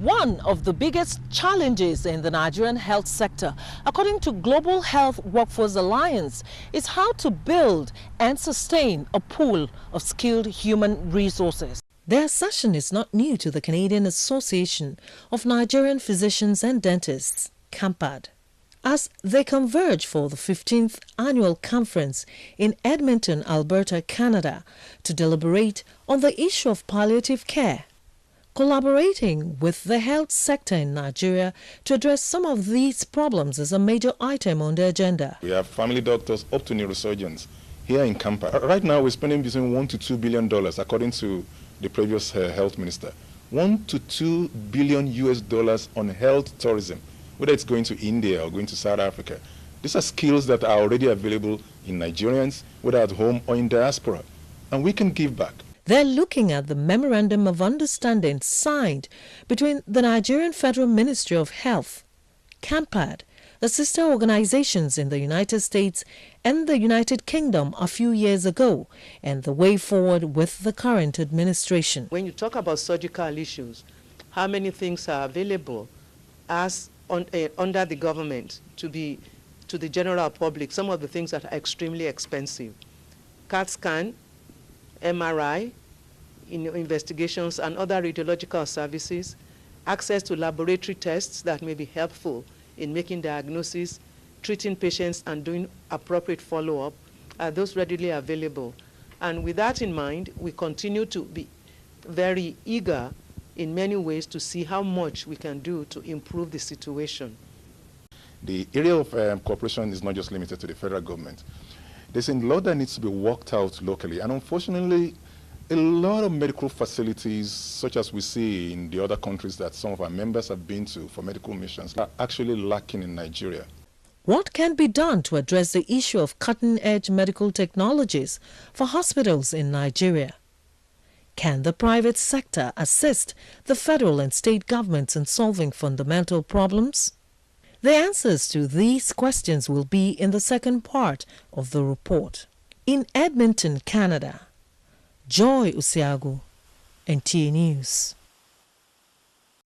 One of the biggest challenges in the Nigerian health sector, according to Global Health Workforce Alliance, is how to build and sustain a pool of skilled human resources. Their assertion is not new to the Canadian Association of Nigerian Physicians and Dentists, Canpad, as they converge for the 15th annual conference in Edmonton, Alberta, Canada, to deliberate on the issue of palliative care, collaborating with the health sector in Nigeria to address some of these problems is a major item on the agenda. We have family doctors up to neurosurgeons here in Canpad. Right now, we're spending between $1 to $2 billion, according to the previous health minister. $1 to $2 billion US on health tourism, whether it's going to India or going to South Africa. These are skills that are already available in Nigerians, whether at home or in diaspora, and we can give back. They're looking at the Memorandum of Understanding signed between the Nigerian Federal Ministry of Health, Canpad, the sister organizations in the United States and the United Kingdom a few years ago, and the way forward with the current administration. When you talk about surgical issues, how many things are available as under the government to the general public? Some of the things that are extremely expensive. CAT scan, MRI, investigations and other radiological services, access to laboratory tests that may be helpful in making diagnosis, treating patients and doing appropriate follow-up, are those readily available. And with that in mind, we continue to be very eager in many ways to see how much we can do to improve the situation. The area of cooperation is not just limited to the federal government. There's a lot that needs to be worked out locally, and unfortunately, a lot of medical facilities, such as we see in the other countries that some of our members have been to for medical missions, are actually lacking in Nigeria. What can be done to address the issue of cutting-edge medical technologies for hospitals in Nigeria? Can the private sector assist the federal and state governments in solving fundamental problems? The answers to these questions will be in the second part of the report. In Edmonton, Canada, Osiagwu, NTA News.